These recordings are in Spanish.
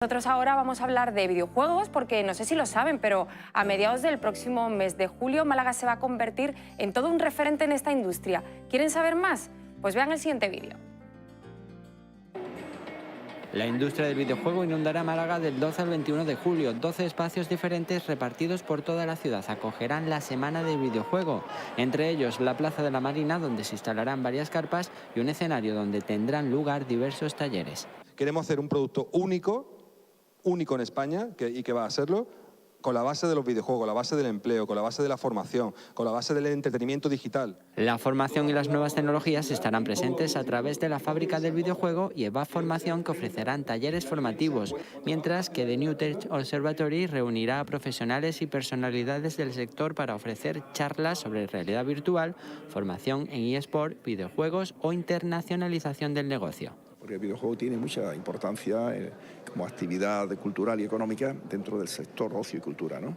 Nosotros ahora vamos a hablar de videojuegos porque no sé si lo saben, pero a mediados del próximo mes de julio Málaga se va a convertir en todo un referente en esta industria. ¿Quieren saber más? Pues vean el siguiente vídeo. La industria del videojuego inundará Málaga del 12 al 21 de julio. 12 espacios diferentes repartidos por toda la ciudad acogerán la Semana del Videojuego. Entre ellos la Plaza de la Marina, donde se instalarán varias carpas, y un escenario donde tendrán lugar diversos talleres. Queremos hacer un producto único en España, y que va a serlo, con la base de los videojuegos, la base del empleo, con la base de la formación, con la base del entretenimiento digital. La formación y las nuevas tecnologías estarán presentes a través de la fábrica del videojuego y EVA Formación, que ofrecerán talleres formativos, mientras que The New Tech Observatory reunirá a profesionales y personalidades del sector para ofrecer charlas sobre realidad virtual, formación en eSport, videojuegos o internacionalización del negocio. Porque el videojuego tiene mucha importancia como actividad cultural y económica dentro del sector ocio y cultura, ¿no?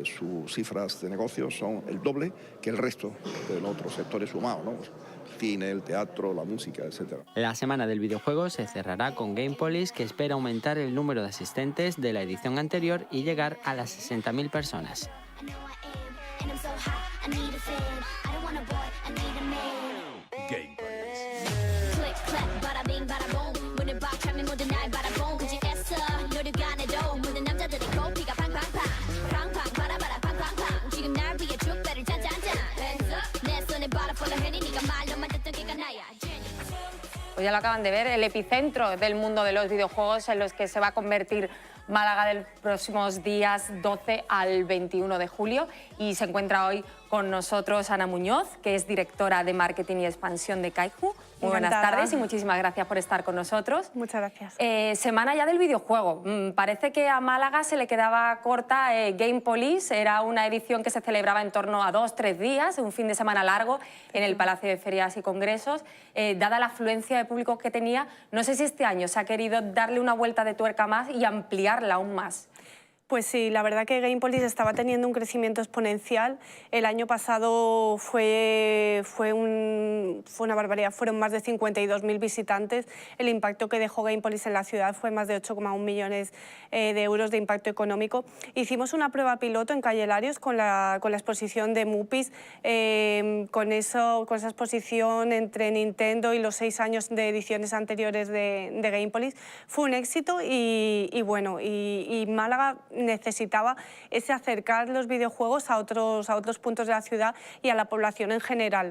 Sus cifras de negocio son el doble que el resto de los otros sectores sumados, ¿no? El cine, el teatro, la música, etc. La Semana del Videojuego se cerrará con Gamepolis, que espera aumentar el número de asistentes de la edición anterior y llegar a las 60.000 personas. Pues ya lo acaban de ver, el epicentro del mundo de los videojuegos en los que se va a convertir Málaga de los próximos días 12 al 21 de julio. Y se encuentra hoy con nosotros Ana Muñoz, que es directora de Marketing y Expansión de Kaiku. Muy buenas tardes y muchísimas gracias por estar con nosotros. Muchas gracias. Semana ya del videojuego. Parece que a Málaga se le quedaba corta Gamepolis. Era una edición que se celebraba en torno a 2-3 días, un fin de semana largo en el Palacio de Ferias y Congresos. Dada la afluencia de público que tenía, no sé si este año se ha querido darle una vuelta de tuerca más y ampliarla aún más. Pues sí, la verdad que Gamepolis estaba teniendo un crecimiento exponencial. El año pasado fue una barbaridad, fueron más de 52.000 visitantes. El impacto que dejó Gamepolis en la ciudad fue más de 8,1 millones de euros de impacto económico. Hicimos una prueba piloto en Calle Larios con la exposición de Mupis, con esa exposición entre Nintendo y los 6 años de ediciones anteriores de Gamepolis. Fue un éxito y Málaga necesitaba ese acercar los videojuegos a otros puntos de la ciudad y a la población en general,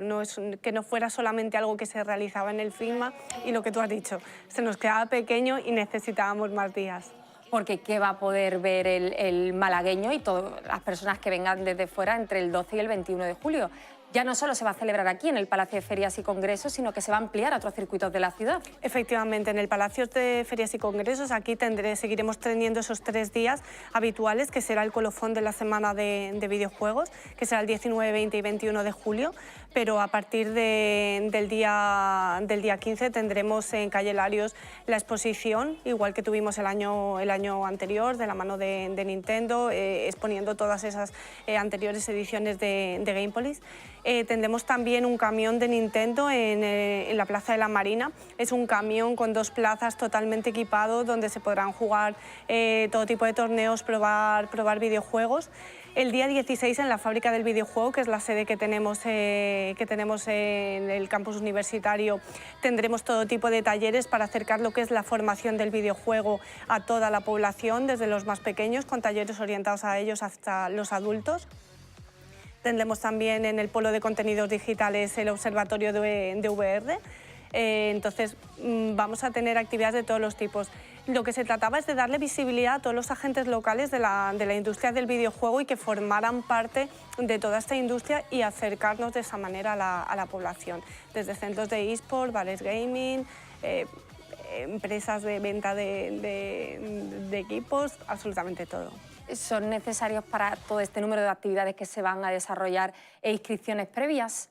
que no fuera solamente algo que se realizaba en el FIGMA. Y lo que tú has dicho, se nos quedaba pequeño y necesitábamos más días. Porque ¿qué va a poder ver el malagueño y todas las personas que vengan desde fuera entre el 12 y el 21 de julio? Ya no solo se va a celebrar aquí en el Palacio de Ferias y Congresos, sino que se va a ampliar a otros circuitos de la ciudad. Efectivamente, en el Palacio de Ferias y Congresos aquí seguiremos teniendo esos 3 días habituales, que será el colofón de la Semana de Videojuegos, que será el 19, 20 y 21 de julio, pero a partir del día 15 tendremos en Calle Larios la exposición, igual que tuvimos el año anterior, de la mano de Nintendo, exponiendo todas esas anteriores ediciones de Gamepolis. Tendremos también un camión de Nintendo en la Plaza de la Marina. Es un camión con 2 plazas totalmente equipado donde se podrán jugar todo tipo de torneos, probar videojuegos. El día 16 en la Fábrica del Videojuego, que es la sede que tenemos en el campus universitario, tendremos todo tipo de talleres para acercar lo que es la formación del videojuego a toda la población, desde los más pequeños, con talleres orientados a ellos hasta los adultos. Tendremos también en el Polo de Contenidos Digitales el Observatorio de VR. Entonces vamos a tener actividades de todos los tipos. Lo que se trataba es de darle visibilidad a todos los agentes locales de la industria del videojuego y que formaran parte de toda esta industria y acercarnos de esa manera a la población. Desde centros de eSport, bares gaming, empresas de venta de equipos, absolutamente todo. ¿Son necesarios para todo este número de actividades que se van a desarrollar inscripciones previas?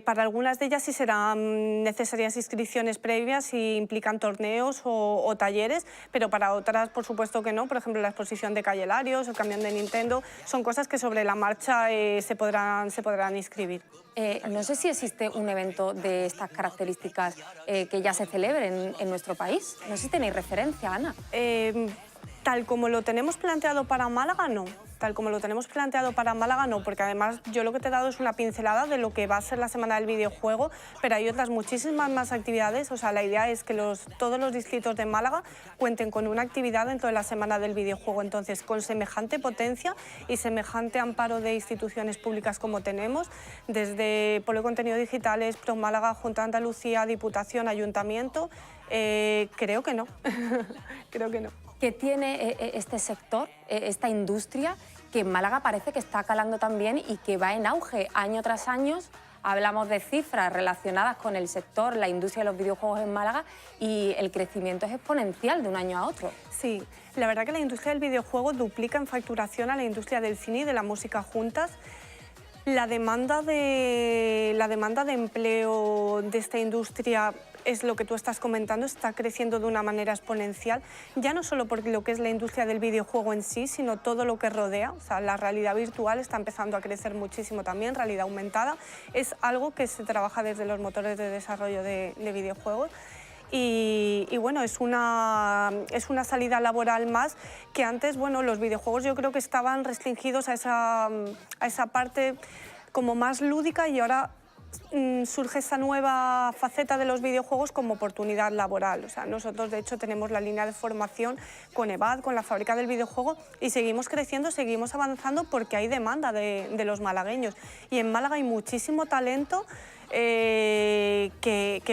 Para algunas de ellas sí serán necesarias inscripciones previas y implican torneos o talleres, pero para otras por supuesto que no. Por ejemplo, la exposición de Calle Larios, el camión de Nintendo, son cosas que sobre la marcha se podrán inscribir. No sé si existe un evento de estas características que ya se celebre en nuestro país. No sé si tenéis referencia, Ana. Tal como lo tenemos planteado para Málaga, no. Tal como lo tenemos planteado para Málaga, no, porque además yo lo que te he dado es una pincelada de lo que va a ser la Semana del Videojuego, pero hay otras muchísimas más actividades. O sea, la idea es que todos los distritos de Málaga cuenten con una actividad dentro de la Semana del Videojuego. Entonces, con semejante potencia y semejante amparo de instituciones públicas como tenemos, desde Polo de Contenido Digitales, Pro Málaga, Junta de Andalucía, Diputación, Ayuntamiento, creo que no. Creo que no. ¿Qué tiene este sector, esta industria, que en Málaga parece que está calando también y que va en auge año tras año? Hablamos de cifras relacionadas con el sector, la industria de los videojuegos en Málaga, y el crecimiento es exponencial de un año a otro. Sí, la verdad que la industria del videojuego duplica en facturación a la industria del cine y de la música juntas. La demanda de empleo de esta industria es lo que tú estás comentando, está creciendo de una manera exponencial, ya no solo por lo que es la industria del videojuego en sí, sino todo lo que rodea. O sea, la realidad virtual está empezando a crecer muchísimo también, realidad aumentada, es algo que se trabaja desde los motores de desarrollo de videojuegos. Y bueno, es una salida laboral más que antes, bueno, los videojuegos yo creo que estaban restringidos a esa parte como más lúdica, y ahora surge esa nueva faceta de los videojuegos como oportunidad laboral. O sea, nosotros de hecho tenemos la línea de formación con EVAD, con la fábrica del videojuego, y seguimos creciendo, seguimos avanzando porque hay demanda de los malagueños. Y en Málaga hay muchísimo talento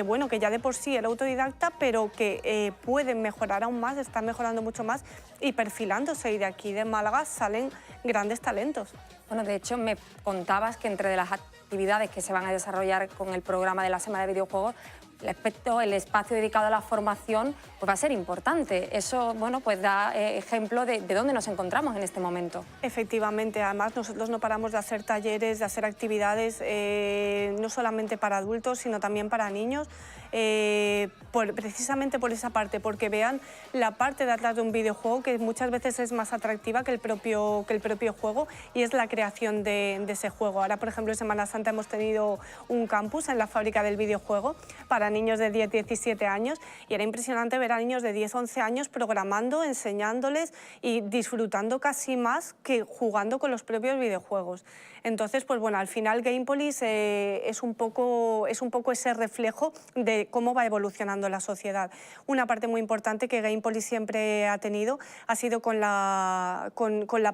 bueno, que ya de por sí era autodidacta, pero que pueden mejorar aún más, están mejorando mucho más y perfilándose, y de aquí de Málaga salen grandes talentos. Bueno, de hecho me contabas que entre las actividades que se van a desarrollar con el programa de la Semana de Videojuegos, el espacio dedicado a la formación pues va a ser importante. Eso, bueno, pues da ejemplo de dónde nos encontramos en este momento. Efectivamente, además nosotros no paramos de hacer talleres, de hacer actividades, no solamente para adultos, sino también para niños, precisamente por esa parte, porque vean la parte de atrás de un videojuego, que muchas veces es más atractiva que el propio juego, y es la creación de ese juego. Ahora, por ejemplo, en Semana Santa hemos tenido un campus en la fábrica del videojuego para niños de 10-17 años, y era impresionante ver a niños de 10-11 años programando, enseñándoles y disfrutando casi más que jugando con los propios videojuegos. Entonces, pues bueno, al final Gamepolis es un poco ese reflejo de cómo va evolucionando la sociedad. Una parte muy importante que Gamepolis siempre ha tenido ha sido con la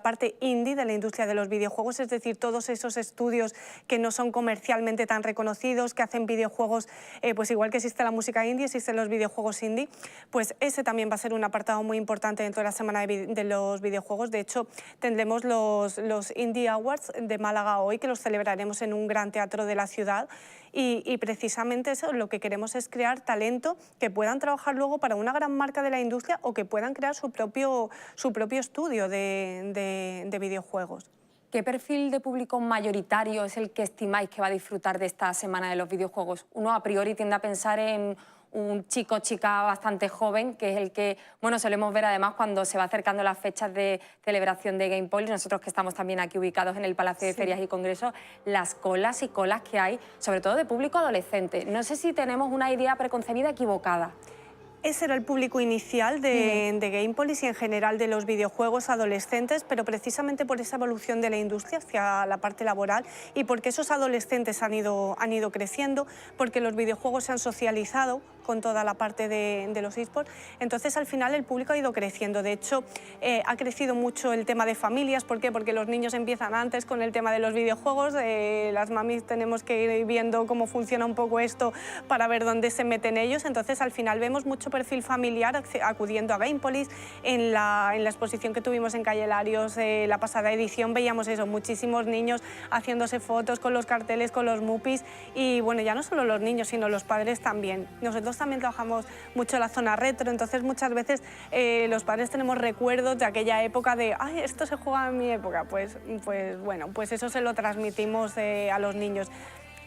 parte indie de la industria de los videojuegos, es decir, todos esos estudios que no son comercialmente tan reconocidos, que hacen videojuegos, pues igual que existe la música indie, existen los videojuegos indie, pues ese también va a ser un apartado muy importante dentro de la Semana de los Videojuegos. De hecho, tendremos los Indie Awards de Málaga hoy, que los celebraremos en un gran teatro de la ciudad, y precisamente eso, lo que queremos es crear talento que puedan trabajar luego para una gran marca de la industria, o que puedan crear su propio estudio de videojuegos. ¿Qué perfil de público mayoritario es el que estimáis que va a disfrutar de esta Semana de los Videojuegos? Uno a priori tiende a pensar en un chico o chica bastante joven, que es el que, bueno, solemos ver además cuando se va acercando las fechas de celebración de Gamepolis. Nosotros que estamos también aquí ubicados en el Palacio de Ferias y Congresos, las colas y colas que hay, sobre todo de público adolescente. No sé si tenemos una idea preconcebida equivocada. Ese era el público inicial de Gamepolis y en general de los videojuegos adolescentes, pero precisamente por esa evolución de la industria hacia la parte laboral, y porque esos adolescentes han ido creciendo, porque los videojuegos se han socializado con toda la parte de los eSports. Entonces, al final, el público ha ido creciendo. De hecho, ha crecido mucho el tema de familias. ¿Por qué? Porque los niños empiezan antes con el tema de los videojuegos. Las mamis tenemos que ir viendo cómo funciona un poco esto para ver dónde se meten ellos. Entonces, al final, vemos mucho perfil familiar acudiendo a Gamepolis. En la exposición que tuvimos en Calle Larios, la pasada edición, veíamos eso, muchísimos niños haciéndose fotos con los carteles, con los mupis. Y bueno, ya no solo los niños, sino los padres también. Nosotros también trabajamos mucho la zona retro, entonces muchas veces los padres tenemos recuerdos de aquella época de ¡ay, esto se jugaba en mi época! Pues bueno, pues eso se lo transmitimos a los niños.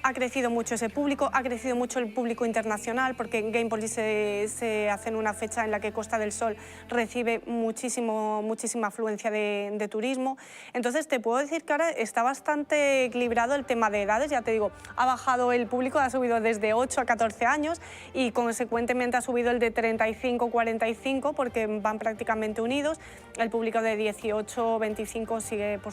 ha crecido mucho ese público, ha crecido mucho el público internacional, porque en Gamepolis se hace en una fecha en la que Costa del Sol recibe muchísima afluencia de turismo. Entonces te puedo decir que ahora está bastante equilibrado el tema de edades, ya te digo, ha bajado el público, ha subido desde 8 a 14 años y consecuentemente ha subido el de 35-45 porque van prácticamente unidos. El público de 18-25 sigue por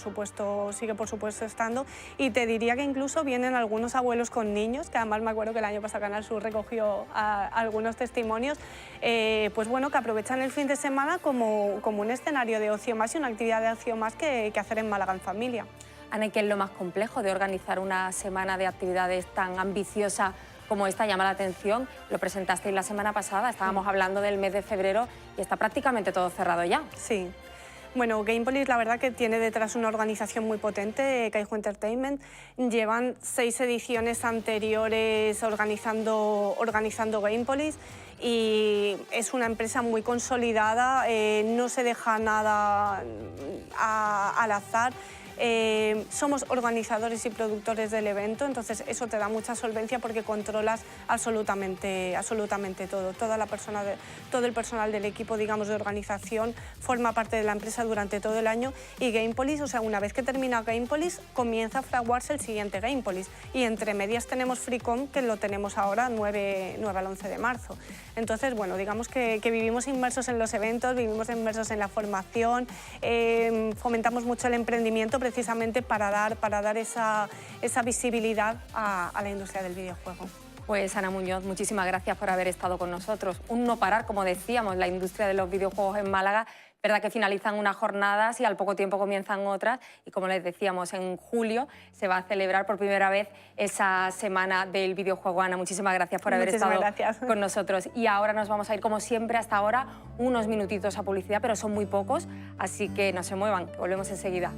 supuesto estando, y te diría que incluso vienen algunos abuelos con niños, que además me acuerdo que el año pasado Canal Sur recogió algunos testimonios, pues bueno, que aprovechan el fin de semana como un escenario de ocio más y una actividad de ocio más que hacer en Málaga en familia. Ana, ¿qué es lo más complejo de organizar una semana de actividades tan ambiciosa como esta? Llama la atención, lo presentasteis la semana pasada, estábamos hablando del mes de febrero y está prácticamente todo cerrado ya. Sí. Bueno, Gamepolis la verdad que tiene detrás una organización muy potente, Caijo Entertainment. Llevan 6 ediciones anteriores organizando Gamepolis y es una empresa muy consolidada, no se deja nada al azar. Somos organizadores y productores del evento, entonces eso te da mucha solvencia porque controlas absolutamente todo. Todo el personal del equipo, digamos, de organización forma parte de la empresa durante todo el año, y Gamepolis, o sea, una vez que termina Gamepolis, comienza a fraguarse el siguiente Gamepolis, y entre medias tenemos FreeCon, que lo tenemos ahora 9 al 11 de marzo. Entonces, bueno, digamos que vivimos inmersos en los eventos, vivimos inmersos en la formación, fomentamos mucho el emprendimiento precisamente para dar esa visibilidad a la industria del videojuego. Pues Ana Muñoz, muchísimas gracias por haber estado con nosotros. Un no parar, como decíamos, la industria de los videojuegos en Málaga. Verdad que finalizan unas jornadas y al poco tiempo comienzan otras, y como les decíamos, en julio se va a celebrar por primera vez esa semana del videojuego. Ana, muchísimas gracias por haber estado con nosotros. Y ahora nos vamos a ir, como siempre, hasta ahora, unos minutitos a publicidad, pero son muy pocos, así que no se muevan, volvemos enseguida.